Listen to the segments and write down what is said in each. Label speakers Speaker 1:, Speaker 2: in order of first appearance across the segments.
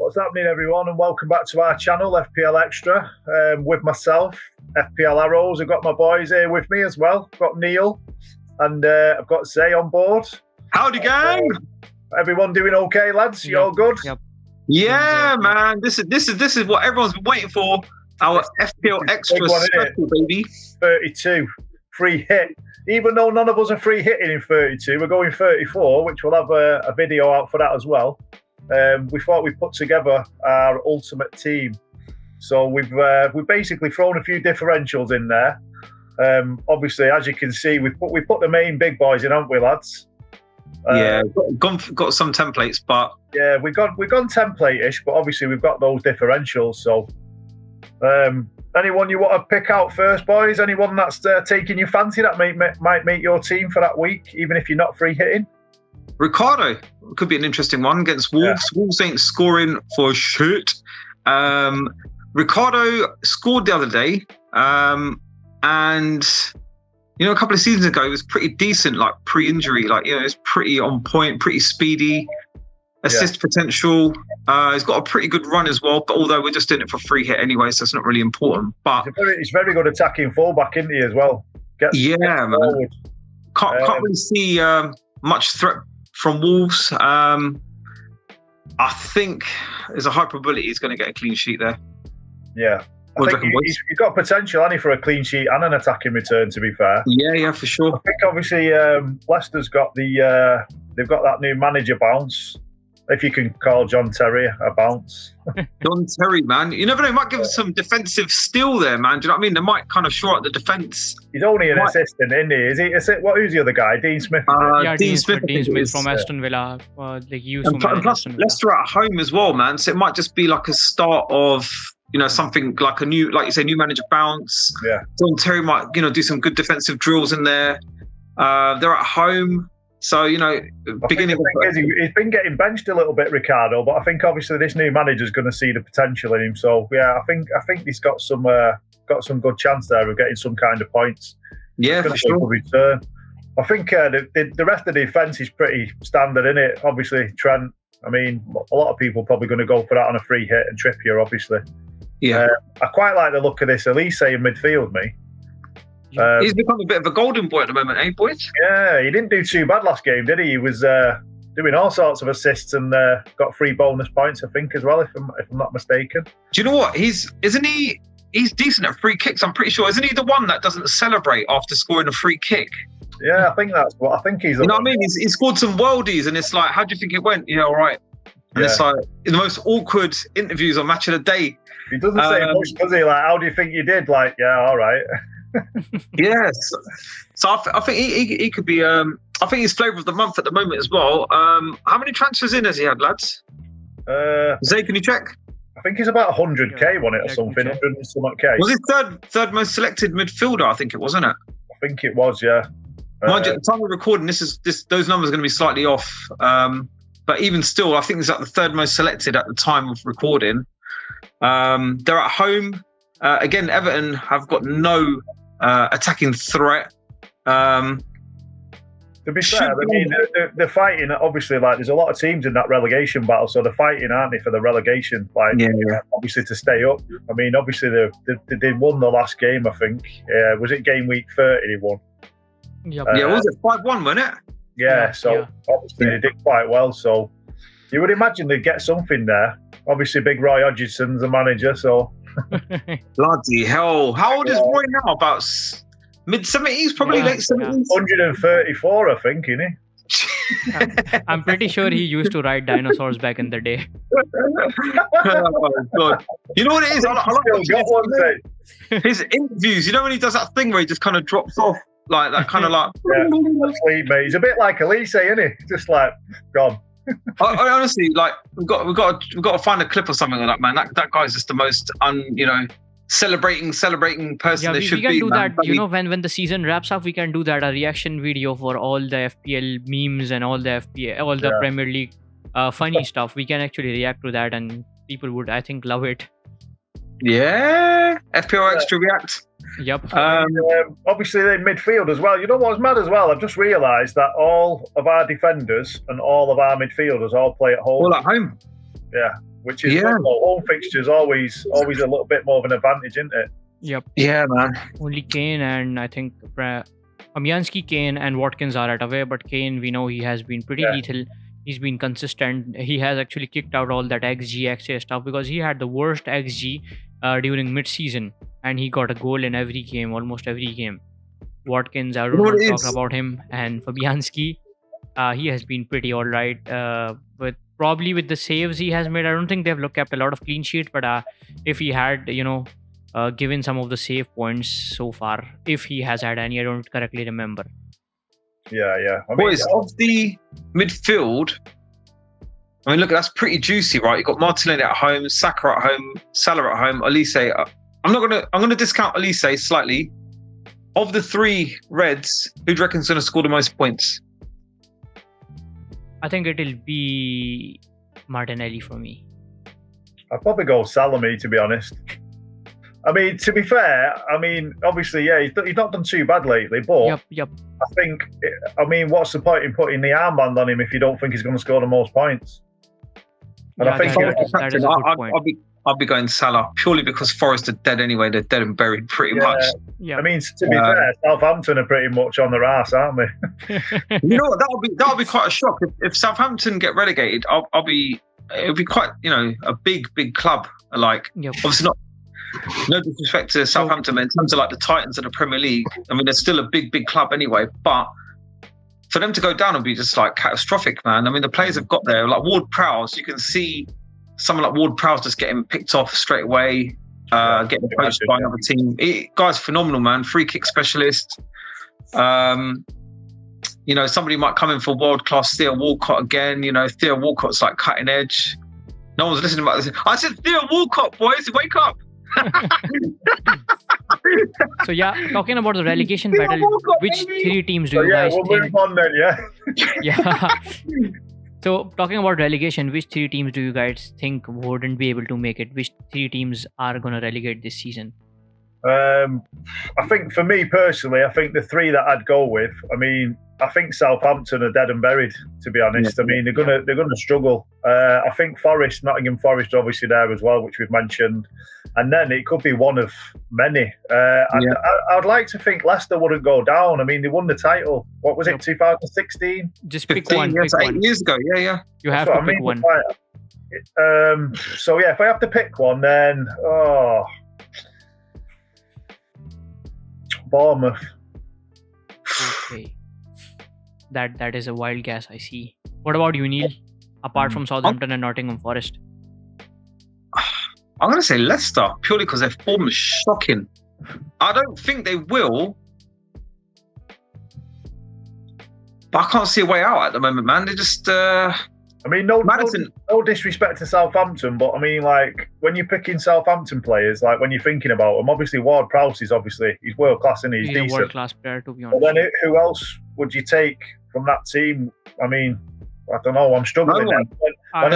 Speaker 1: What's happening, everyone, and welcome back to our channel, FPL Extra, with myself, FPL Arrows. I've got my boys here with me as well. I've got Neil, and I've got Zay on board.
Speaker 2: Howdy, gang!
Speaker 1: Everyone doing okay, lads? You all good?
Speaker 3: Yep.
Speaker 2: Yeah, man. This is what everyone's been waiting for. Our FPL Extra special, baby.
Speaker 1: 32 free hit. Even though none of us are free hitting in 32, we're going 34, which we'll have a video out for that as well. We thought we'd put together our ultimate team. So we've basically thrown a few differentials in there. Obviously, as you can see, we put the main big boys in, haven't we, lads?
Speaker 2: Yeah, got some templates, but
Speaker 1: yeah, we've gone template-ish, but obviously we've got those differentials. So, anyone you want to pick out first, boys? Anyone that's taking your fancy that might make your team for that week, even if you're not free hitting?
Speaker 2: Ricardo could be an interesting one against Wolves. Yeah. Wolves ain't scoring for shit. Ricardo scored the other day, and you know, a couple of seasons ago, it was pretty decent, like pre-injury. Like, you know, it's pretty on point, pretty speedy, assist potential. He's got a pretty good run as well, but although we're just doing it for free hit anyway, so it's not really important. But
Speaker 1: he's very good attacking fullback, isn't he, as well? Gets
Speaker 2: man. Can't really see much threat from Wolves. I think there's a high probability he's going to get a clean sheet there.
Speaker 1: Yeah. I think he's got potential, hasn't he, for a clean sheet and an attacking return, to be fair.
Speaker 2: Yeah, for sure.
Speaker 1: I think obviously Leicester's got they've got that new manager bounce. If you can call John Terry a bounce.
Speaker 2: John Terry, man. You never know, he might give us some defensive steel there, man. Do you know what I mean? They might kind of shore up the defence.
Speaker 1: He's only an assistant, isn't he? Is he? Who's the other guy? Dean Smith?
Speaker 3: Dean Smith from Aston Villa. He used to manage
Speaker 2: plus
Speaker 3: Aston Villa.
Speaker 2: Leicester at home as well, man. So it might just be like a start of, you know, something like a new, like you say, new manager bounce.
Speaker 1: Yeah.
Speaker 2: John Terry might, you know, do some good defensive drills in there. They're at home. So, you know,
Speaker 1: he's been getting benched a little bit, Ricardo, but I think obviously this new manager's going to see the potential in him. So yeah, I think he's got some good chance there of getting some kind of points.
Speaker 2: Yeah, for sure.
Speaker 1: Return. I think the rest of the defence is pretty standard, isn't it? Obviously, Trent. I mean, a lot of people probably going to go for that on a free hit, and Trippier, obviously.
Speaker 2: Yeah,
Speaker 1: I quite like the look of this Elise in midfield, me.
Speaker 2: He's become a bit of a golden boy at the moment, eh, boys?
Speaker 1: Yeah, he didn't do too bad last game, did he? He was doing all sorts of assists and got 3 bonus points, I think, as well, if I'm not mistaken.
Speaker 2: Do you know what? He's decent at free kicks, I'm pretty sure. Isn't he the one that doesn't celebrate after scoring a free kick?
Speaker 1: Yeah, I think that's what I think he's.
Speaker 2: You know what I mean? He scored some worldies, and it's like, how do you think it went? Yeah, all right. And it's like the most awkward interviews on Match of the Day.
Speaker 1: He doesn't say much, does he? Like, how do you think you did? Like, yeah, all right.
Speaker 2: Yes. So I think he could be. I think he's flavour of the month at the moment as well. How many transfers in has he had, lads? Zay, can you check?
Speaker 1: I think he's about 100k on it or something. 100 and something K.
Speaker 2: Was it third most selected midfielder? I think it was, wasn't it?
Speaker 1: I think it was, yeah.
Speaker 2: Mind you, at the time of recording, those numbers are going to be slightly off. But even still, I think he's like the third most selected at the time of recording. They're at home. Again, Everton have got no attacking threat.
Speaker 1: To be fair, I mean, they're fighting, obviously, like, there's a lot of teams in that relegation battle, so they're fighting, aren't they, for the relegation, like, obviously, to stay up. I mean, obviously, they won the last game, I think. Was it game week 30 they won?
Speaker 3: Yep.
Speaker 2: Was it 5-1, wasn't it?
Speaker 1: Yeah, obviously they did quite well, so you would imagine they'd get something there. Obviously, big Roy Hodgson's the manager, so...
Speaker 2: Bloody hell. How old is Roy now? About mid-70s, probably late 70s?
Speaker 1: 134, I think, isn't he?
Speaker 3: I'm pretty sure he used to ride dinosaurs back in the day.
Speaker 2: Oh, God. You know what it is? I like his interviews. You know when he does that thing where he just kind of drops off? Like that kind of like...
Speaker 1: Yeah, sleep, mate. He's a bit like Elise, isn't he? Just like, gone.
Speaker 2: I honestly, like, we've got to find a clip or something like that, man. That guy's just the most celebrating person there should be.
Speaker 3: We can do that. You know, when the season wraps up, we can do that, a reaction video for all the FPL memes and all the Premier League funny stuff. We can actually react to that, and people would, I think, love it.
Speaker 2: Yeah, FPL Extra react.
Speaker 3: Yep.
Speaker 1: Obviously, in midfield as well. You know what's mad as well? I've just realised that all of our defenders and all of our midfielders all play at home.
Speaker 2: All at home.
Speaker 1: Yeah. which is good. Home fixtures always a little bit more of an advantage, isn't it?
Speaker 3: Yep.
Speaker 2: Yeah, man.
Speaker 3: Only Kane and I think Fabianski, Kane, and Watkins are at away, but Kane, we know he has been pretty lethal. He's been consistent. He has actually kicked out all that XG, XA stuff because he had the worst XG during mid-season, and he got a goal in every game, almost every game. Watkins, I don't want to talk about him, and Fabianski, he has been pretty all right. But probably with the saves he has made, I don't think they've kept a lot of clean sheets. But if he had, given some of the save points so far, if he has had any, I don't correctly remember.
Speaker 1: Yeah.
Speaker 2: Boys, of the midfield, I mean, look, that's pretty juicy, right? You've got Martinelli at home, Saka at home, Salah at home, Elise. I'm gonna discount Elise slightly. Of the three Reds, who do you reckon's gonna score the most points?
Speaker 3: I think it'll be Martinelli for me.
Speaker 1: I'd probably go Salome, to be honest. I mean, to be fair, obviously, he's not done too bad lately, but
Speaker 3: Yep.
Speaker 1: What's the point in putting the armband on him if you don't think he's going to score the most points? And
Speaker 3: yeah,
Speaker 1: I think
Speaker 3: that is a good point.
Speaker 2: I'll be going Salah purely because Forest are dead anyway. They're dead and buried pretty much.
Speaker 3: Yeah.
Speaker 1: I mean, to be fair, Southampton are pretty much on their arse, aren't they?
Speaker 2: You know what? That'll be quite a shock if Southampton get relegated. It'll be quite a big club. Obviously not. No disrespect to Southampton, but in terms of like the Titans of the Premier League, I mean, they're still a big club anyway. But for them to go down would be just like catastrophic, man. I mean, the players have got there, like Ward-Prowse. You can see someone like Ward-Prowse just getting picked off straight away, getting poached by another team. Guy's phenomenal, man. Free kick specialist. Somebody might come in for world-class Theo Walcott again. Theo Walcott's like cutting edge. No one's listening about this. I said Theo Walcott, boys, wake up.
Speaker 3: So talking about the relegation battle, which three teams do you guys
Speaker 1: think? We'll move on then,
Speaker 3: yeah. So talking about relegation, which three teams do you guys think wouldn't be able to make it? Which three teams are going to relegate this season?
Speaker 1: I think for me personally, I think the three that I'd go with, I think Southampton are dead and buried, to be honest.
Speaker 2: Yeah.
Speaker 1: They're gonna struggle. I think Nottingham Forest are obviously there as well, which we've mentioned. And then it could be one of many. I'd like to think Leicester wouldn't go down. They won the title. What was it, 2016?
Speaker 3: Just pick one.
Speaker 2: Yes, 8 years ago. Yeah.
Speaker 3: You have to pick one.
Speaker 1: If I have to pick one, then Bournemouth.
Speaker 3: Okay. That is a wild guess, I see. What about you, Neil? Apart from Southampton and Nottingham Forest?
Speaker 2: I'm going to say Leicester, purely because their form is shocking. I don't think they will. But I can't see a way out at the moment, man. They just...
Speaker 1: no disrespect to Southampton, but when you're picking Southampton players, when you're thinking about them, obviously Ward-Prowse is he's world class and he's decent.
Speaker 3: A world class player, to be honest.
Speaker 1: But then who else would you take from that team? I don't know. I'm struggling. When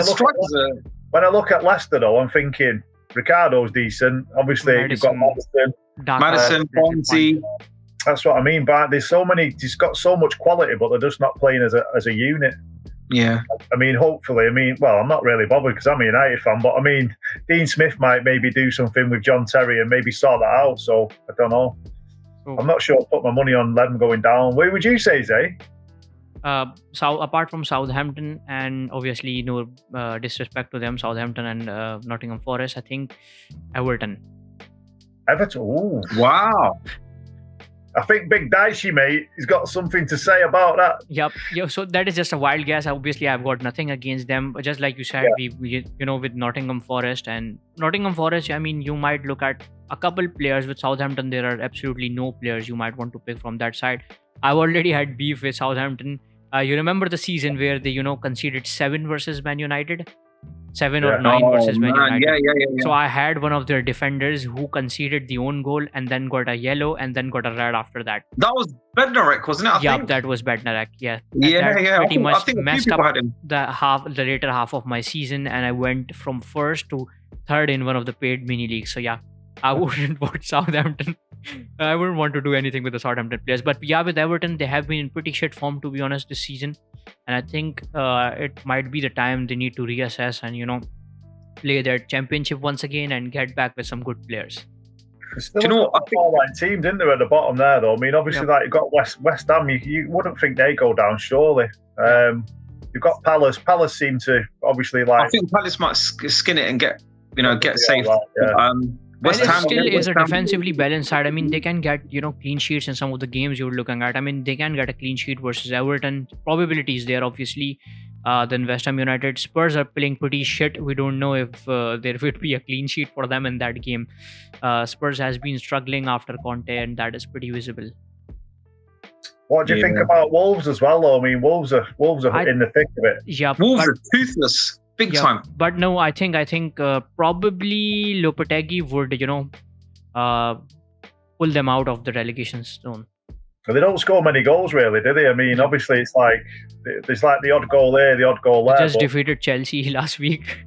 Speaker 1: I look at Leicester, though, I'm thinking Ricardo's decent. Obviously, you've got
Speaker 2: Madison, Bonzi.
Speaker 1: That's what I mean. But there's so many. He's got so much quality, but they're just not playing as a unit.
Speaker 2: Yeah.
Speaker 1: Hopefully. I'm not really bothered because I'm a United fan, but Dean Smith might maybe do something with John Terry and maybe sort that out. So I don't know. I'm not sure I'll put my money on them going down. Where would you say, Zay?
Speaker 3: Apart from Southampton, and obviously no disrespect to them, Southampton and Nottingham Forest, I think Everton.
Speaker 1: Ooh.
Speaker 2: Wow.
Speaker 3: I
Speaker 1: think Big Dicey, mate, he's got something to say about that.
Speaker 3: Yep. So that is just a wild guess. Obviously, I've got nothing against them. But just like you said, we with Nottingham Forest, you might look at a couple players. With Southampton, there are absolutely no players you might want to pick from that side. I've already had beef with Southampton. You remember the season where they, conceded 7 versus Man United? 7 or 9 versus Man United.
Speaker 2: Yeah.
Speaker 3: So I had one of their defenders who conceded the own goal and then got a yellow and then got a red after that.
Speaker 2: That was Bednarek, wasn't it? I think
Speaker 3: that was Bednarek. Yeah.
Speaker 2: Yeah.
Speaker 3: Pretty much messed up the later half of my season, and I went from first to third in one of the paid mini leagues. So I wouldn't want Southampton. I wouldn't want to do anything with the Southampton players. But with Everton, they have been in pretty shit form, to be honest, this season. And I think it might be the time they need to reassess and, play that championship once again and get back with some good players.
Speaker 1: Still a all-right team, didn't there, at the bottom there, though? I mean, obviously, like you've got West Ham. You wouldn't think they go down, surely. You've got Palace. Palace seem to obviously like.
Speaker 2: I think Palace might skin it and get safe.
Speaker 3: West Ham still is a defensively balanced side. I mean, they can get clean sheets in some of the games you're looking at. I mean, they can get a clean sheet versus Everton. Probability is there, obviously. Then West Ham United. Spurs are playing pretty shit. We don't know if there would be a clean sheet for them in that game. Spurs has been struggling after Conte, and that is pretty visible.
Speaker 1: What do you think about Wolves as well, though? I mean, Wolves are in the thick of it.
Speaker 3: Yeah,
Speaker 2: Wolves are toothless. Big time.
Speaker 3: But no, I think probably Lopetegui would pull them out of the relegation zone.
Speaker 1: They don't score many goals, really, do they? I mean, obviously, it's like there's like the odd goal there, the odd goal there.
Speaker 3: They just defeated Chelsea last week.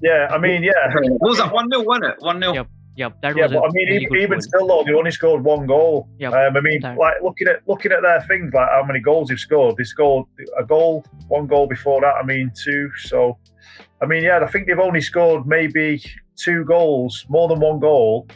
Speaker 1: Yeah, I mean, yeah.
Speaker 2: What was that? 1-0, wasn't it? 1-0.
Speaker 3: Yep.
Speaker 1: But I mean, even still, though, they only scored one goal.
Speaker 3: Yep.
Speaker 1: I mean, like looking at their things, like how many goals they've scored. They scored a goal, one goal before that. I mean, two. So, I mean, yeah, I think they've only scored maybe 2 goals, more than 1 goal.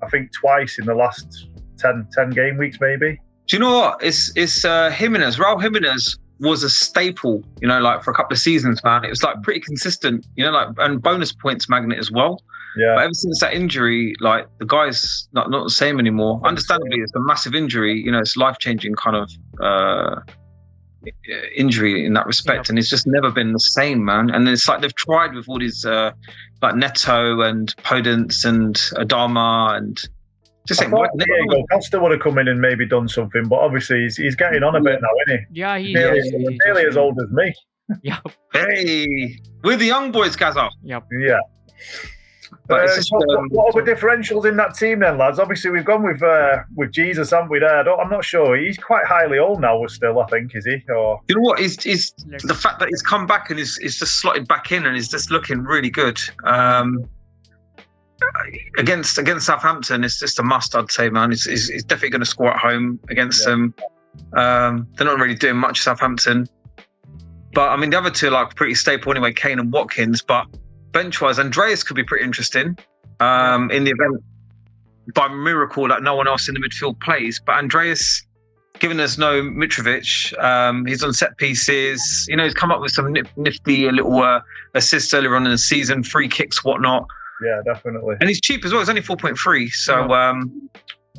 Speaker 1: I think twice in the last 10 game weeks, maybe.
Speaker 2: Do you know what? It's Jimenez. Raul Jimenez was a staple, like for a couple of seasons, man. It was like pretty consistent, and bonus points magnet as well.
Speaker 1: Yeah.
Speaker 2: But ever since that injury, like the guy's not the same anymore. Understandably, it's a massive injury. It's life-changing kind of injury in that respect, and it's just never been the same, man. And it's like they've tried with all these like Neto and Podence and Adama and.
Speaker 1: I thought Diego Costa would have come in and maybe done something, but obviously he's getting on a bit now, isn't he?
Speaker 3: Yeah, he's
Speaker 1: nearly as old as me.
Speaker 3: Yeah.
Speaker 2: Hey, we're the young boys, Gaza.
Speaker 3: Yep.
Speaker 1: Yeah. What are the differentials in that team then, lads? Obviously, we've gone with Jesus, haven't we? There, I'm not sure. He's quite highly old now, still. I think, is he? Or
Speaker 2: you know what? Is the fact that he's come back and he's just slotted back in and he's just looking really good. Against Southampton, it's just a must, I'd say, man. He's definitely going to score at home against them. They're not really doing much, Southampton. But I mean, the other two are like pretty staple anyway, Kane and Watkins. But bench-wise, Andreas could be pretty interesting in the event by miracle that no one else in the midfield plays. But Andreas, given there's no Mitrovic, he's on set pieces. He's come up with some nifty little assists earlier on in the season, free kicks, whatnot.
Speaker 1: Yeah, definitely.
Speaker 2: And he's cheap as well. He's only 4.3. So,
Speaker 1: I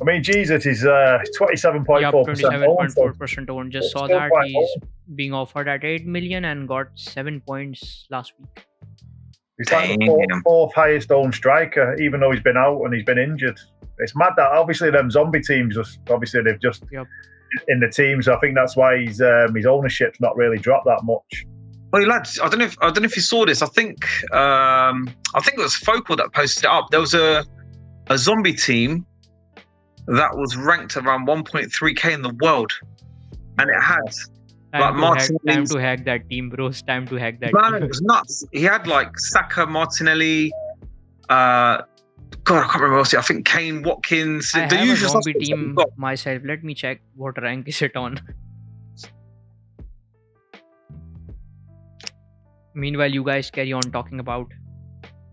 Speaker 1: mean, Jesus is 27.4%.
Speaker 3: Yeah, 27.4% owned. Just saw that he's being offered at 8 million and got 7 points last week.
Speaker 1: He's like the fourth highest owned striker, even though he's been out and he's been injured. It's mad that obviously them zombie teams they've just in the team. So I think that's why his ownership's not really dropped that much.
Speaker 2: Well, lads, I don't know if you saw this. I think it was Focal that posted it up. There was a zombie team that was ranked around 1.3k in the world, and it had
Speaker 3: time to hack that team, bro. It's time to hack that team.
Speaker 2: It was nuts. He had like Saka, Martinelli, God, I can't remember else. I think Kane, Watkins.
Speaker 3: I have a zombie team myself. Let me check what rank is it on. Meanwhile, you guys carry on talking about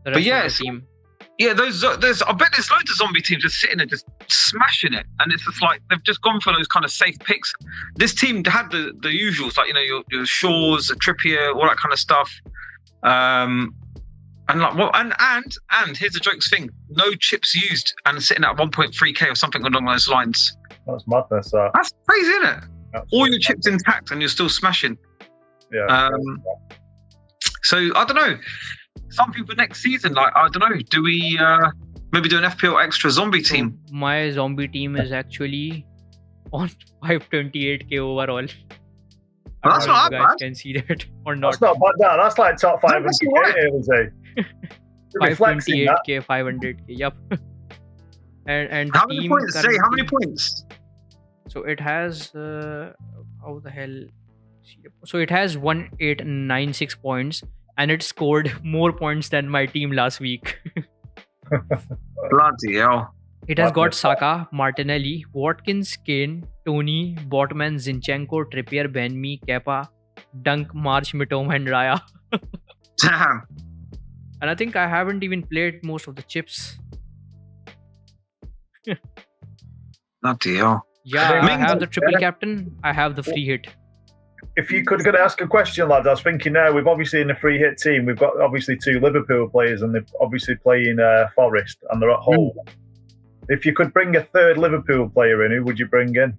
Speaker 3: the rest of the team.
Speaker 2: Yeah, I bet there's loads of zombie teams just sitting there just smashing it, and it's just like they've just gone for those kind of safe picks. This team had the usuals, like your Shaws, Trippier, all that kind of stuff. And here's the jokes thing: no chips used, and sitting at 1.3k or something along those lines.
Speaker 1: That's madness.
Speaker 2: That's crazy, isn't it?
Speaker 1: Absolutely.
Speaker 2: All your chips intact, and you're still smashing.
Speaker 1: Yeah.
Speaker 2: So I don't know. Some people next season, like I don't know. Do we maybe do an FPL Xtra zombie team?
Speaker 3: My zombie team is actually on 528k overall.
Speaker 2: Well, that's not bad.
Speaker 3: You guys can see that or not?
Speaker 1: That's not bad. That's like top 500k.
Speaker 3: 528k, 500k. Yep. And
Speaker 2: how many points? Say how many points?
Speaker 3: So it has how the hell? So it has 1896 points, and it scored more points than my team last week.
Speaker 2: Bloody hell.
Speaker 3: It has got Saka, Martinelli, Watkins, Kane, Tony, Botman, Zinchenko, Trippier, Benmi, Kepa, Dunk, March, Mitoma, and Raya.
Speaker 2: Damn.
Speaker 3: And I think I haven't even played most of the chips.
Speaker 2: Bloody hell.
Speaker 3: Yeah, I
Speaker 2: Mings-
Speaker 3: have the triple captain. I have the free hit.
Speaker 1: If you could ask a question, lads, I was thinking now, we've obviously in the free hit team, we've got obviously 2 Liverpool players and they're obviously playing Forest and they're at home. If you could bring a third Liverpool player in, who would you bring in?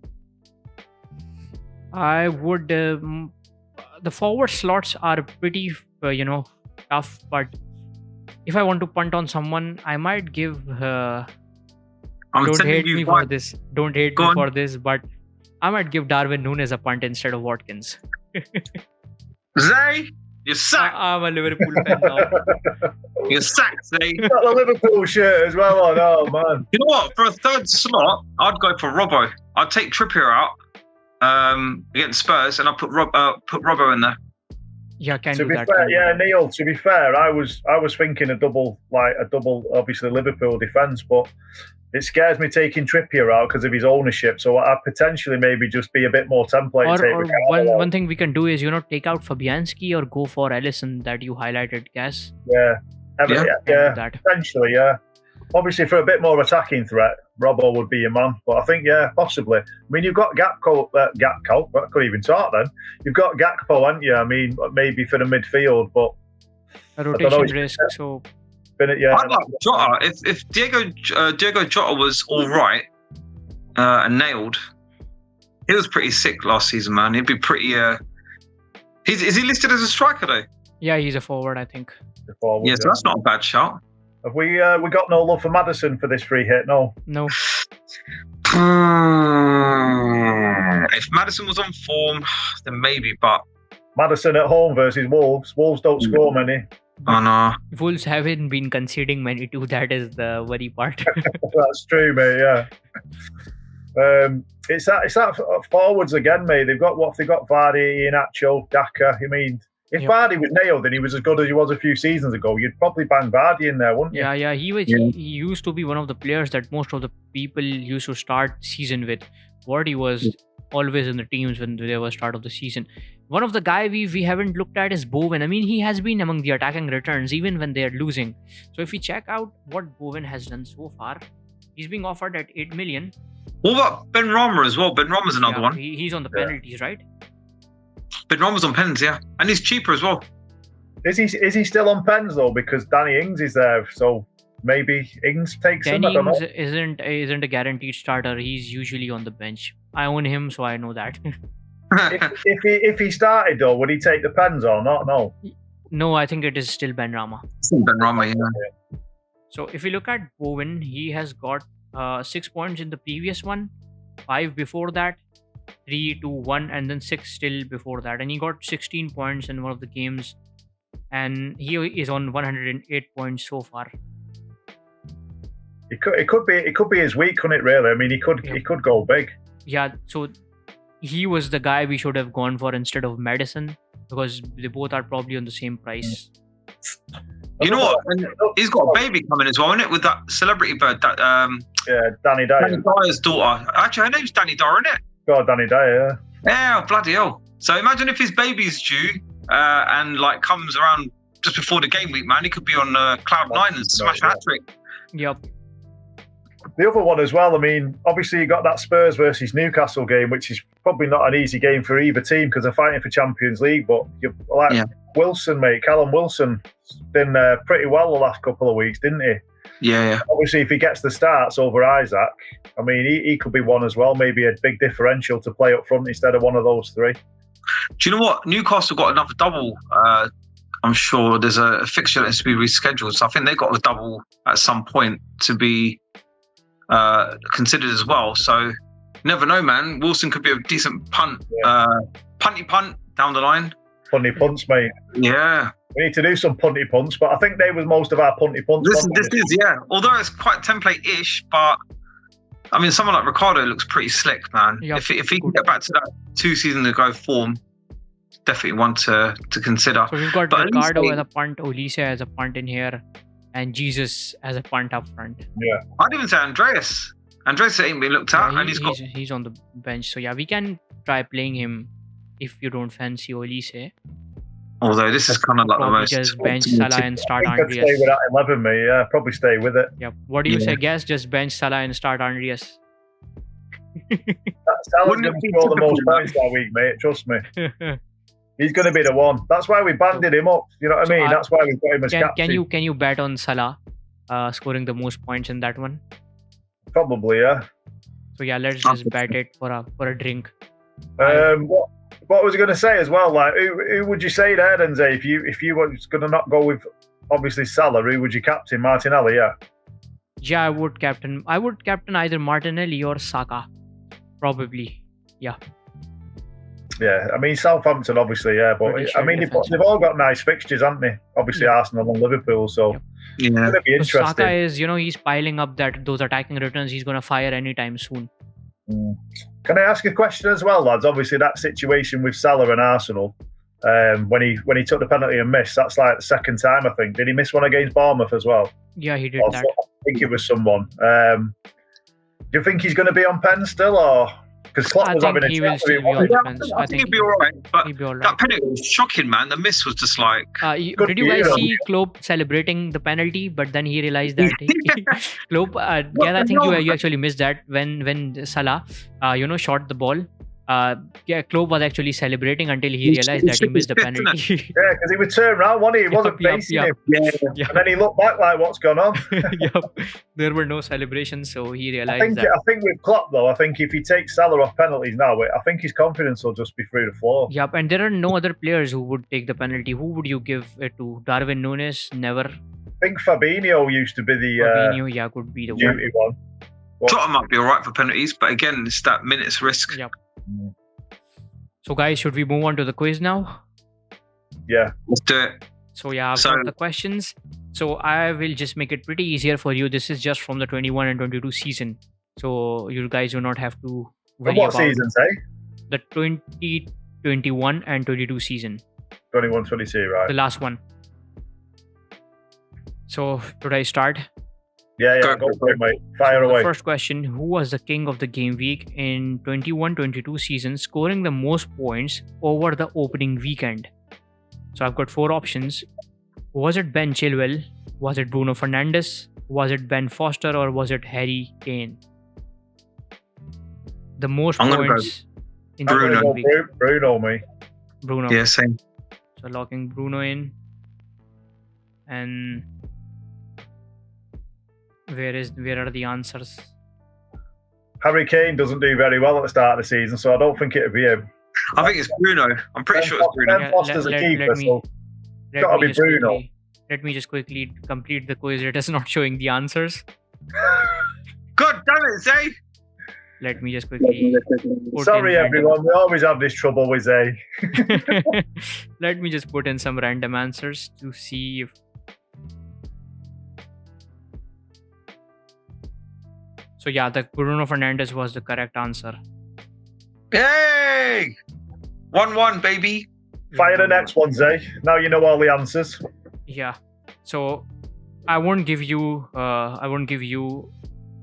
Speaker 3: I would. The forward slots are pretty, tough. But if I want to punt on someone, I might give.
Speaker 2: I'm
Speaker 3: Don't
Speaker 2: sending
Speaker 3: hate
Speaker 2: you
Speaker 3: me
Speaker 2: one.
Speaker 3: for this. Don't hate
Speaker 2: Go
Speaker 3: me
Speaker 2: on.
Speaker 3: for this. But I might give Darwin Núñez a punt instead of Watkins.
Speaker 2: Zay, you're sacked.
Speaker 3: I'm a Liverpool fan now.
Speaker 2: You're sacked, Zay.
Speaker 1: Got the Liverpool shirt as well on. Oh man!
Speaker 2: You know what? For a third slot, I'd go for Robbo. I'd take Trippier out against Spurs, and I'll put Robbo in there.
Speaker 3: Yeah, can
Speaker 1: To
Speaker 3: do
Speaker 1: be
Speaker 3: that.
Speaker 1: fair,
Speaker 3: can do
Speaker 1: yeah,
Speaker 3: that.
Speaker 1: Neil. To be fair, I was thinking a double, obviously Liverpool defence, but it scares me taking Trippier out because of his ownership. So I'd potentially maybe just be a bit more template.
Speaker 3: Or one thing we can do is take out Fabianski or go for Ellison that you highlighted, Cass.
Speaker 1: Yeah,
Speaker 3: Can do that.
Speaker 1: potentially, yeah. Obviously, for a bit more attacking threat, Robbo would be your man. But I think, yeah, possibly. I mean, you've got Gakpo. I couldn't even talk then. You've got Gakpo, haven't you? I mean, maybe for the midfield, but
Speaker 3: A
Speaker 1: I don't
Speaker 3: rotation
Speaker 1: know,
Speaker 3: risk. So
Speaker 1: yeah.
Speaker 2: I'd like Jota. If Diego Jota was all right and nailed, he was pretty sick last season, man. He'd be pretty. Is he listed as a striker though?
Speaker 3: yeah, he's a forward, I think.
Speaker 1: Forward,
Speaker 2: Yeah, so that's not a bad shout.
Speaker 1: Have we got no love for Maddison for this free hit? No.
Speaker 3: No.
Speaker 2: If Maddison was on form, then maybe. But
Speaker 1: Maddison at home versus Wolves. Wolves don't score many.
Speaker 2: oh no.
Speaker 3: Wolves haven't been conceding many too. That is the worry part.
Speaker 1: That's true, mate. Yeah. It's that forwards again, mate. They've got Vardy, Iheanacho, Daka. I mean, if Vardy was nailed and he was as good as he was a few seasons ago, you'd probably bang Vardy in there, wouldn't you?
Speaker 3: Yeah. He used to be one of the players that most of the people used to start season with. Vardy was always in the teams when they were start of the season. One of the guy we haven't looked at is Bowen. I mean, he has been among the attacking returns even when they are losing. So if we check out what Bowen has done so far, he's being offered at 8 million.
Speaker 2: What about Ben Rama as well? Ben Rama's another one.
Speaker 3: He's on the penalties, right?
Speaker 2: Ben Rama's on pens, yeah, and he's cheaper as well.
Speaker 1: Is he still on pens though? Because Danny Ings is there, so maybe Ings takes him. I
Speaker 3: Danny
Speaker 1: don't know.
Speaker 3: Ings isn't a guaranteed starter. He's usually on the bench. I own him, so I know that.
Speaker 1: If he started though, would he take the pens or not? No.
Speaker 3: No, I think it is still Ben Rama.
Speaker 2: Ben Rama, yeah.
Speaker 3: So if you look at Bowen, he has got 6 points in the previous one, 5 before that, 3, 2, 1, and then 6 still before that. And he got 16 points in one of the games, and he is on 108 points so far.
Speaker 1: It could be his week, couldn't it? Really? I mean, he could go big.
Speaker 3: Yeah, so he was the guy we should have gone for instead of Madison, because they both are probably on the same price.
Speaker 2: You know what? And he's got a baby coming as well, isn't it? With that celebrity bird, that
Speaker 1: Danny Dyer.
Speaker 2: Danny Dyer's daughter. Actually, her name's Danny Dyer, isn't it?
Speaker 1: God, Danny Dyer.
Speaker 2: Yeah, bloody hell. So imagine if his baby's due and like comes around just before the game week, man. He could be on cloud 9 and smash a hat-trick.
Speaker 3: Yep.
Speaker 1: The other one as well, I mean, obviously you got that Spurs versus Newcastle game, which is probably not an easy game for either team because they're fighting for Champions League, but Wilson, mate, Callum Wilson, been pretty well the last couple of weeks, didn't he?
Speaker 2: Yeah.
Speaker 1: Obviously, if he gets the starts over Isaac, I mean, he could be one as well, maybe a big differential to play up front instead of one of those three.
Speaker 2: Do you know what? Newcastle got another double. I'm sure there's a fixture that has to be rescheduled, so I think they got a double at some point to be considered as well. So you never know, man. Wilson could be a decent punt. Punty punt down the line.
Speaker 1: Punty punts, mate.
Speaker 2: Yeah.
Speaker 1: We need to do some punty punts, but I think they was most of our punty punts.
Speaker 2: This is, yeah. Although it's quite template-ish, but I mean, someone like Ricardo looks pretty slick, man. Yep. If he can get back to that 2 seasons ago form, definitely one to consider.
Speaker 3: So we've got Ricardo as a punt, Olise as a punt in here, and Jesus as a punt up front.
Speaker 1: Yeah.
Speaker 2: I'd even say Andreas. Andreas ain't been looked at, and
Speaker 3: he's on the bench. So yeah, we can try playing him if you don't fancy Olise.
Speaker 2: Although this is kind of like the
Speaker 3: Probably
Speaker 2: most.
Speaker 3: just bench Salah and start
Speaker 1: I think I'd stay with
Speaker 3: Andreas.
Speaker 1: that 11, me. Yeah, probably stay with it.
Speaker 3: Yep. What do you
Speaker 2: Yeah.
Speaker 3: say, guys? Just bench Salah and start Andreas.
Speaker 1: Salah's
Speaker 2: Wouldn't
Speaker 1: going
Speaker 2: it
Speaker 1: to
Speaker 2: be
Speaker 1: score the most
Speaker 2: typical,
Speaker 1: points that week, mate. Trust me. He's going to be the one. That's why we banded him up. You know what
Speaker 3: So
Speaker 1: I mean? That's why we got him as captain.
Speaker 3: can you bet on Salah scoring the most points in that one?
Speaker 1: Probably, yeah.
Speaker 3: So yeah, let's just bet it for a drink.
Speaker 1: What was I going to say as well? Like, who would you say there, then, Zay? If you was going to not go with obviously Salah, who would you captain? Martinelli, yeah.
Speaker 3: Yeah, I would captain either Martinelli or Saka, probably. Yeah.
Speaker 1: Yeah, I mean Southampton, obviously, yeah, but
Speaker 3: Pretty
Speaker 1: I
Speaker 3: sure
Speaker 1: mean
Speaker 3: defense.
Speaker 1: they've all got nice fixtures, haven't they? Obviously,
Speaker 3: Yeah.
Speaker 1: Arsenal and Liverpool, so
Speaker 3: Yep.
Speaker 2: Yeah.
Speaker 1: it's going to be
Speaker 3: So
Speaker 1: interesting.
Speaker 3: Saka is, he's piling up those attacking returns. He's gonna fire anytime soon.
Speaker 1: Can I ask a question as well, lads? Obviously, that situation with Salah and Arsenal, when he took the penalty and missed, that's like the second time, I think. Did he miss one against Bournemouth as well?
Speaker 3: Yeah, he did
Speaker 1: Or
Speaker 3: that.
Speaker 1: I think it was someone. Do you think he's going to be on pen still, or because Klopp
Speaker 3: I
Speaker 1: was
Speaker 3: think
Speaker 1: having a
Speaker 3: he
Speaker 1: chat
Speaker 3: will
Speaker 1: with
Speaker 3: still
Speaker 1: him,
Speaker 3: be on
Speaker 1: wasn't
Speaker 3: the
Speaker 2: Yeah,
Speaker 3: fence.
Speaker 2: I think he'd be all right. But
Speaker 3: He'll be all
Speaker 2: that
Speaker 3: right.
Speaker 2: penalty was shocking, man. The miss was just like.
Speaker 1: Good
Speaker 3: Did you
Speaker 1: for
Speaker 3: guys
Speaker 1: you.
Speaker 3: see Klopp celebrating the penalty? But then he realized that Klopp. I
Speaker 2: the
Speaker 3: think
Speaker 2: hell?
Speaker 3: you actually missed that when Salah, shot the ball. Klopp was actually celebrating until he realized that he missed the penalty.
Speaker 1: Yeah, because he would turn around, wasn't he? He wasn't facing him.
Speaker 2: Yeah.
Speaker 1: And then he looked back like, what's gone on?
Speaker 3: Yep. There were no celebrations, so he
Speaker 1: I
Speaker 3: realized
Speaker 1: think
Speaker 3: that.
Speaker 1: with Klopp, though, I think if he takes Salah off penalties now, I think his confidence will just be through the floor.
Speaker 3: Yep, and there are no other players who would take the penalty. Who would you give it to? Darwin Núñez? Never.
Speaker 1: I think Fabinho used to be the
Speaker 3: Fabinho, yeah, could be the one.
Speaker 1: duty one.
Speaker 2: Tottenham might be all right for penalties, but again, it's that minutes risk.
Speaker 3: Yep. So, guys, should we move on to the quiz now?
Speaker 1: Yeah.
Speaker 2: Let's do it.
Speaker 3: So yeah, I've
Speaker 2: So-
Speaker 3: got the questions. So I will just make it pretty easier for you. This is just from the 21 and 22 season. So you guys do not have to worry
Speaker 1: And what
Speaker 3: about
Speaker 1: seasons, eh?
Speaker 3: the 2021 and 22 season.
Speaker 1: 21, 22, right?
Speaker 3: The last one. So should I start?
Speaker 1: Yeah,
Speaker 2: Go
Speaker 1: go
Speaker 2: for
Speaker 1: for it, mate. Fire
Speaker 3: So
Speaker 1: away.
Speaker 3: the first question, who was the king of the game week in 21-22 season, scoring the most points over the opening weekend? So I've got 4 options. Was it Ben Chilwell? Was it Bruno Fernandes? Was it Ben Foster? Or was it Harry Kane? The most
Speaker 2: I'm gonna go
Speaker 3: points in the
Speaker 2: Bruno.
Speaker 3: opening week.
Speaker 1: Bruno, me.
Speaker 3: Bruno.
Speaker 2: Yeah, same.
Speaker 3: So locking Bruno in. And where are the answers?
Speaker 1: Harry Kane doesn't do very well at the start of the season, so I don't think it'll be him.
Speaker 2: I think it's Bruno. I'm pretty sure it's Bruno.
Speaker 1: Ben Foster's a keeper, so
Speaker 3: Let
Speaker 1: gotta
Speaker 3: me
Speaker 1: be
Speaker 3: just
Speaker 1: Bruno.
Speaker 3: let me just quickly complete the quiz. It is not showing the answers.
Speaker 2: God damn it, Zay!
Speaker 3: Let me just quickly put
Speaker 1: sorry,
Speaker 3: in
Speaker 1: everyone. We always have this trouble with Zay.
Speaker 3: let me just put in some random answers to see if. So yeah, the Bruno Fernandes was the correct answer.
Speaker 2: Yay! 1-1, baby.
Speaker 1: Fire the next one, Zay. Now you know all the answers.
Speaker 3: Yeah. So I won't give you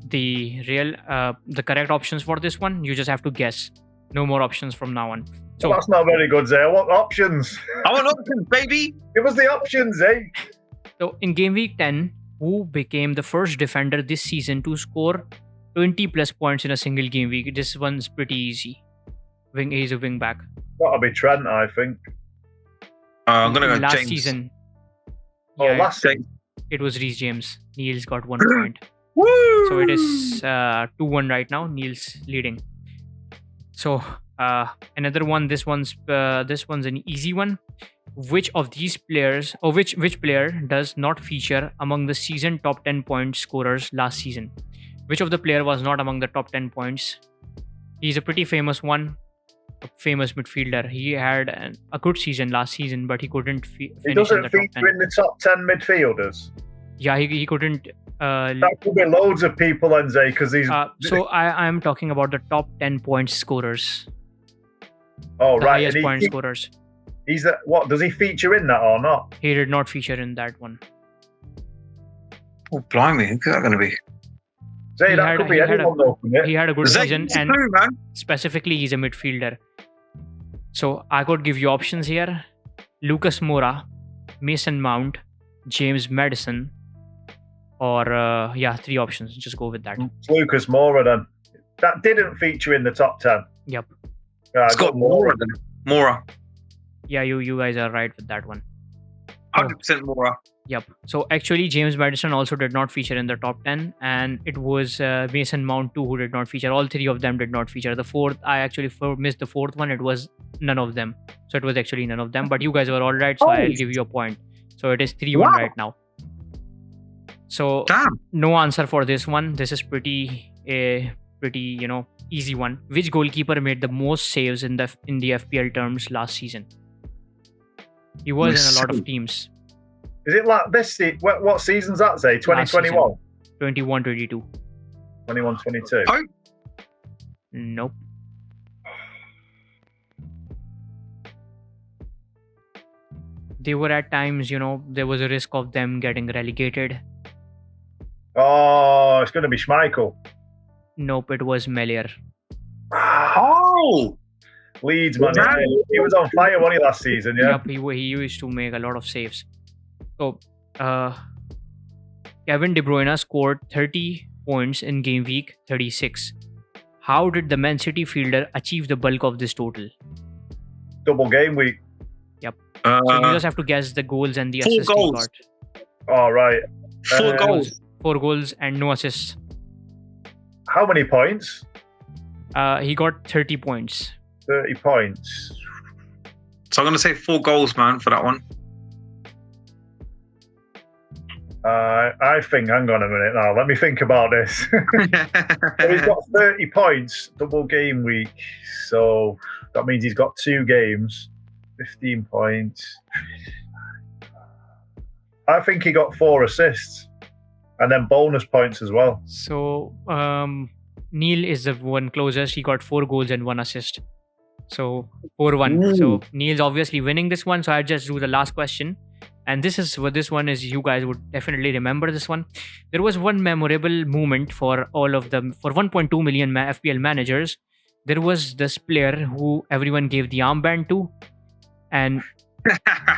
Speaker 3: the correct options for this one. You just have to guess. No more options from now on. So
Speaker 1: That's not very good, Zay. I want options.
Speaker 2: I want options, baby.
Speaker 1: Give us the options, Zay.
Speaker 3: So in game week 10, who became the first defender this season to score 20 plus points in a single game week? This one's pretty easy. He's a wing back.
Speaker 1: That'll be Trent, I think.
Speaker 2: I'm gonna go
Speaker 3: Last
Speaker 2: James.
Speaker 3: season.
Speaker 1: Oh,
Speaker 3: Yeah,
Speaker 1: last
Speaker 2: James.
Speaker 3: it was Reece James. Neil's got 1 point.
Speaker 2: Woo!
Speaker 3: So it is 2-1 right now. Neil's leading. So another one. This one's an easy one. Which of these players, or which player does not feature among the season top 10 point scorers last season? Which of the player was not among the top 10 points? He's a pretty famous one. A famous midfielder. He had a good season last season, but he couldn't
Speaker 1: He
Speaker 3: finish in
Speaker 1: doesn't
Speaker 3: the top 10.
Speaker 1: feature in the top 10 midfielders.
Speaker 3: Yeah, he couldn't.
Speaker 1: That could be loads of people, then, Zay, because he's.
Speaker 3: So I'm talking about the top 10 point scorers.
Speaker 1: Oh,
Speaker 3: The
Speaker 1: right.
Speaker 3: highest
Speaker 1: And
Speaker 3: point scorers.
Speaker 1: he's what? Does he feature in that or not?
Speaker 3: He did not feature in that one.
Speaker 2: Oh, blimey, who's that going to be?
Speaker 1: Zay,
Speaker 3: He
Speaker 1: that
Speaker 3: had-
Speaker 1: could be
Speaker 3: he had
Speaker 1: anyone, though, couldn't it?
Speaker 3: He had a good
Speaker 2: Zay,
Speaker 3: season,
Speaker 2: it's
Speaker 3: and
Speaker 2: true, man.
Speaker 3: specifically he's a midfielder. So I could give you options here. Lucas Moura, Mason Mount, James Madison, or 3 options. Just go with that.
Speaker 1: It's Lucas Moura then. That didn't feature in the top 10.
Speaker 3: Yep.
Speaker 2: It's got Moura then. Moura.
Speaker 3: Yeah, you guys are right with that one.
Speaker 2: 100% Moura.
Speaker 3: Yep. So actually, James Madison also did not feature in the top 10, and it was Mason Mount too who did not feature. All 3 of them did not feature. The fourth, I actually missed the 4th one. It was none of them. So it was actually none of them. But you guys were all right, so I'll give you a point. So it is 3-1 right now. So no answer for this one. This is pretty easy one. Which goalkeeper made the most saves in the FPL terms last season? He was in a lot of teams.
Speaker 1: Is it like this? What season's that, say? 2021?
Speaker 3: 21-22.
Speaker 1: 21-22.
Speaker 2: Oh.
Speaker 3: Nope. They were at times, there was a risk of them getting relegated.
Speaker 1: Oh, it's going to be Schmeichel.
Speaker 3: Nope, it was Melier.
Speaker 2: Oh!
Speaker 1: Leeds, man. He was on fire, wasn't he, last season? Yeah.
Speaker 3: Yep, he used to make a lot of saves. So, Kevin De Bruyne scored 30 points in game week 36. How did the Man City fielder achieve the bulk of this total?
Speaker 1: Double game week.
Speaker 3: Yep. So you just have to guess the goals and the assists he got.
Speaker 1: All right.
Speaker 2: 4 goals.
Speaker 3: 4 goals and no assists.
Speaker 1: How many points?
Speaker 3: He got 30 points.
Speaker 1: 30 points.
Speaker 2: So I'm going to say 4 goals, man, for that one.
Speaker 1: I think, hang on a minute now, let me think about this. So he's got 30 points, double game week. So that means he's got 2 games, 15 points. I think he got 4 assists and then bonus points as well.
Speaker 3: So Neil is the one closest. He got 4 goals and 1 assist. So 4-1. So Neil's obviously winning this one. So I just do the last question. And this one is, you guys would definitely remember this one. There was one memorable moment for all of them. For 1.2 million FPL managers, there was this player who everyone gave the armband to. And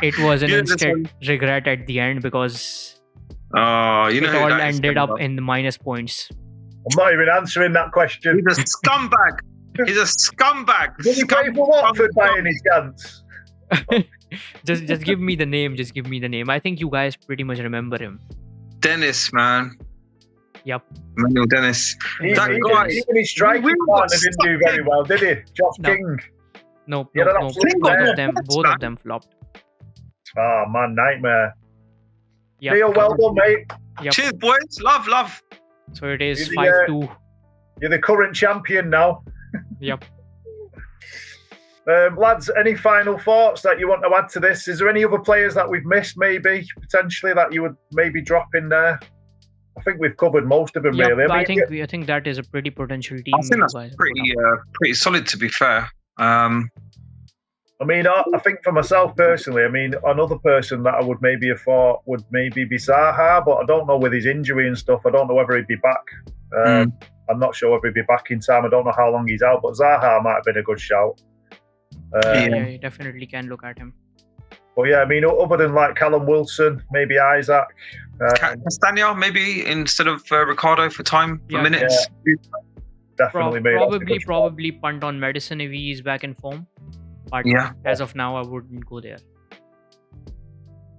Speaker 3: it was an instant regret at the end because it all ended up in the minus points.
Speaker 1: I'm not even answering that question.
Speaker 2: He's a scumbag. He's a scumbag.
Speaker 1: Did he play for Watford by any chance?
Speaker 3: just give me the name. Just give me the name. I think you guys pretty much remember him.
Speaker 2: Dennis, man.
Speaker 3: Yep.
Speaker 2: Emmanuel Dennis.
Speaker 1: Even his striking partner didn't do very well, did he? Josh King.
Speaker 3: No. Both of them flopped.
Speaker 1: Oh man, nightmare.
Speaker 3: Yep.
Speaker 1: Neil, well done, mate.
Speaker 3: Yep.
Speaker 2: Cheers, boys. Love.
Speaker 3: So it is 5-2.
Speaker 1: You're the current champion now.
Speaker 3: Yep.
Speaker 1: Lads, any final thoughts that you want to add to this? Is there any other players that we've missed, maybe potentially, that you would maybe drop in there? I think we've covered most of them, really.
Speaker 3: I think that is a pretty potential team.
Speaker 2: I think that's pretty solid, to be fair.
Speaker 1: I mean, I think for myself personally, I mean, another person that I would maybe have thought would maybe be Zaha, but I don't know with his injury and stuff. I don't know whether he'd be back. I'm not sure whether he'd be back in time. I don't know how long he's out, but Zaha might have been a good shout.
Speaker 3: Yeah, you definitely can look at him.
Speaker 1: But yeah, I mean, other than like Callum Wilson, maybe Isaac.
Speaker 2: Castagna, maybe instead of Ricardo for minutes.
Speaker 1: Yeah. Definitely,
Speaker 3: probably punt on Madison if he is back in form. But as of now, I wouldn't go there.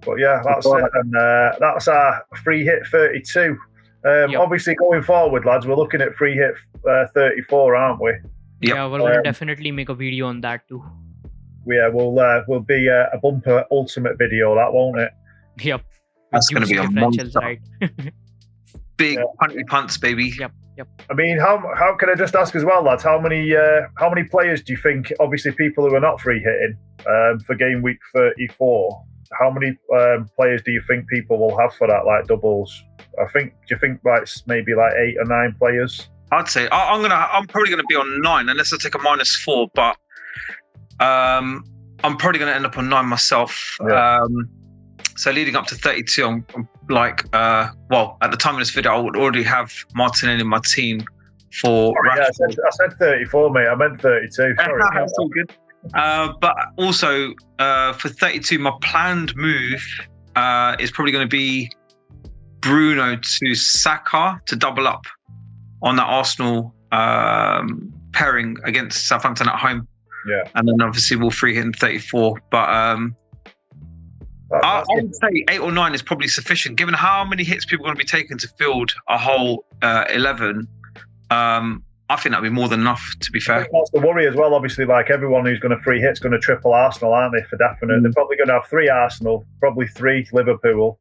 Speaker 1: But yeah, that's it. And that's our free hit 32. Obviously, going forward, lads, we're looking at free hit 34, aren't we?
Speaker 3: Yep. Yeah, we'll definitely make a video on that too.
Speaker 1: Yeah, we'll be a bumper ultimate video, that won't it?
Speaker 3: Yep.
Speaker 2: That's going to be a monster.
Speaker 3: Right?
Speaker 2: Big punty punts, baby.
Speaker 3: Yep.
Speaker 1: I mean, how can I just ask as well, lads? How many players do you think? Obviously, people who are not free hitting for game week 34. How many players do you think people will have for that, like doubles? Do you think like maybe like 8 or 9 players?
Speaker 2: I'd say I'm probably gonna be on 9 unless I take a -4, but I'm probably gonna end up on 9 myself.
Speaker 1: Yeah.
Speaker 2: So leading up to 32, I'm like, at the time of this video, I would already have Martinelli in my team for.
Speaker 1: I said 34, mate. I meant 32. Sorry.
Speaker 2: That's all good. But also for 32, my planned move is probably going to be Bruno to Saka to double up on that Arsenal pairing against Southampton at home.
Speaker 1: Yeah.
Speaker 2: And then obviously we'll free hit in 34. But I would say 8 or 9 is probably sufficient, given how many hits people are going to be taking to field a whole 11. I think that'd be more than enough, to be fair.
Speaker 1: That's the worry as well. Obviously, like everyone who's going to free hit's going to triple Arsenal, aren't they, for definite? They're probably going to have 3 Arsenal, probably 3 Liverpool.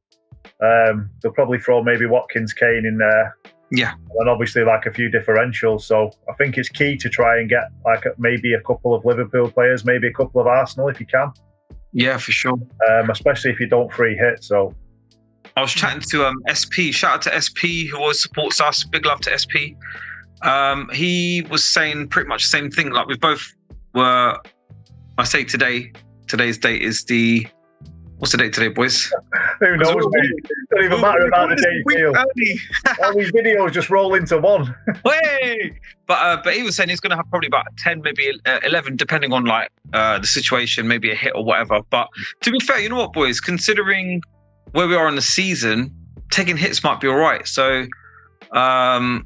Speaker 1: They'll probably throw maybe Watkins, Kane in there.
Speaker 2: Yeah.
Speaker 1: And obviously like a few differentials. So I think it's key to try and get like maybe a couple of Liverpool players, maybe a couple of Arsenal if you can.
Speaker 2: Yeah, for sure.
Speaker 1: Especially if you don't free hit. So
Speaker 2: I was chatting to SP. Shout out to SP who always supports us. Big love to SP. He was saying pretty much the same thing. Like we both were. I say today's date is the. What's the date today, boys?
Speaker 1: Who knows? It doesn't even matter about the date deal. All these videos just roll into one.
Speaker 2: Way! But he was saying he's going to have probably about 10, maybe 11, depending on like the situation, maybe a hit or whatever. But to be fair, you know what, boys? Considering where we are in the season, taking hits might be all right. So I'm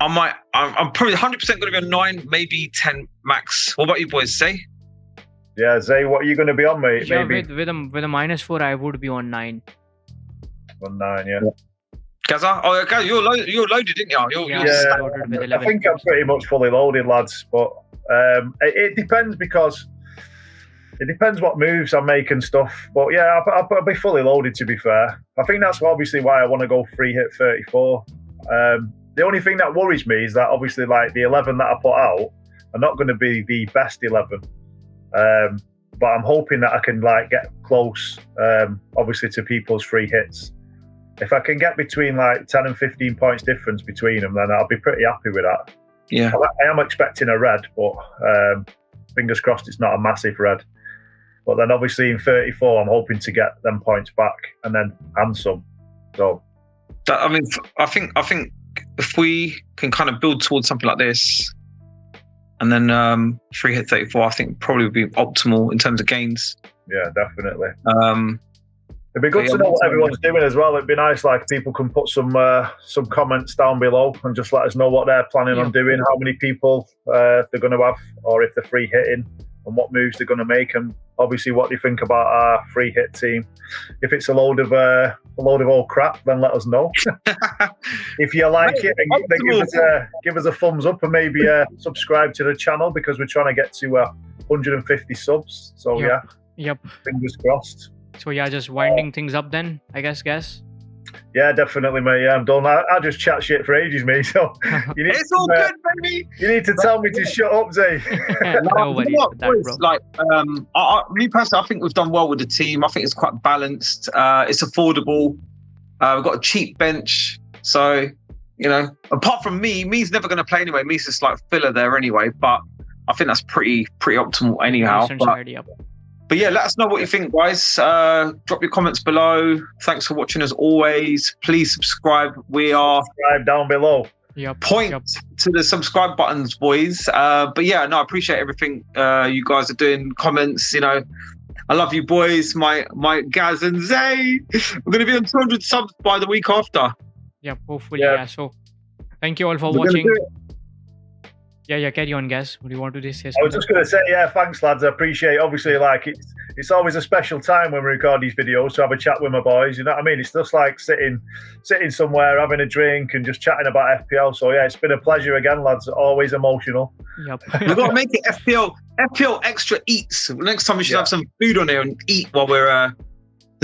Speaker 2: probably 100% going to be on 9, maybe 10 max. What about you boys? Say?
Speaker 1: Yeah, Zay, what are you going to be on, mate?
Speaker 3: Yeah,
Speaker 1: maybe
Speaker 3: with a -4, I would be on 9.
Speaker 1: on 9, yeah.
Speaker 2: Gaza? Oh, Gaza, you're loaded, didn't you?
Speaker 3: Yeah, loaded with 11.
Speaker 1: I think I'm pretty much fully loaded, lads. But it depends because it depends what moves I make and stuff. But yeah, I'll be fully loaded, to be fair. I think that's obviously why I want to go free hit 34. The only thing that worries me is that obviously like the 11 that I put out are not going to be the best 11. But I'm hoping that I can like get close, obviously, to people's free hits. If I can get between like 10 and 15 points difference between them, then I'll be pretty happy with that.
Speaker 2: Yeah,
Speaker 1: I am expecting a red, but fingers crossed it's not a massive red. But then obviously in 34, I'm hoping to get them points back and some. So,
Speaker 2: I mean, I think if we can kind of build towards something like this. And then free hit 34, I think probably would be optimal in terms of gains.
Speaker 1: Yeah, definitely. It'd be good to know what everyone's doing as well. It'd be nice, like people can put some comments down below and just let us know what they're planning on doing, how many people they're going to have, or if they're free hitting, and what moves they're going to make, and obviously what do you think about our free hit team. If it's a load of old crap, then let us know. If you like it, then give us a thumbs up and maybe subscribe to the channel, because we're trying to get to 150 subs. So
Speaker 3: Yep.
Speaker 1: Fingers crossed.
Speaker 3: So yeah, just winding things up then, I guess.
Speaker 1: Yeah, definitely, mate. Yeah, I'm done. I just chat shit for ages, mate. So
Speaker 2: it's all good, baby.
Speaker 1: You need to tell me to shut up, Zay.
Speaker 3: No worries with that, bro.
Speaker 2: Like, me personally, I think we've done well with the team. I think it's quite balanced. It's affordable. We've got a cheap bench. So, you know, apart from me's never going to play anyway. Me's just like filler there anyway. But I think that's pretty optimal anyhow. But yeah, let us know what you think, guys. Drop your comments below. Thanks for watching as always. Please subscribe.
Speaker 1: Subscribe down below.
Speaker 2: Point to the subscribe buttons, boys. But yeah, no, I appreciate everything you guys are doing. Comments, you know. I love you, boys. My Gaz and Zay. We're going to be on 200 subs by the week after.
Speaker 3: Yeah, hopefully. Yeah. So thank you all for watching. Yeah, carry on, Gaz. What do you want to say?
Speaker 1: I was just going to say, thanks, lads. I appreciate it. Obviously, like, it's always a special time when we record these videos to have a chat with my boys. You know what I mean? It's just like sitting somewhere, having a drink and just chatting about FPL. So, yeah, it's been a pleasure again, lads. Always emotional.
Speaker 3: Yep.
Speaker 2: We've got to make it FPL Extra Eats. Next time we should have some food on there and eat while we're...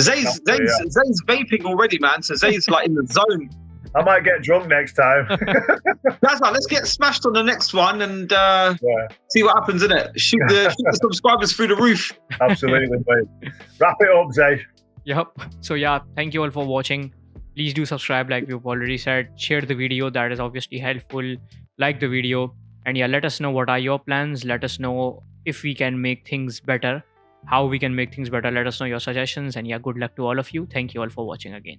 Speaker 2: Zay's vaping already, man. So Zay's like in the zone.
Speaker 1: I might get drunk next time.
Speaker 2: That's right. Let's get smashed on the next one and see what happens, innit? Shoot the subscribers through the roof.
Speaker 1: Absolutely, mate. Wrap it up, Zay.
Speaker 3: Yep. So yeah, thank you all for watching. Please do subscribe, like we've already said. Share the video. That is obviously helpful. Like the video. And yeah, let us know what are your plans. Let us know if we can make things better. How we can make things better. Let us know your suggestions. And yeah, good luck to all of you. Thank you all for watching again.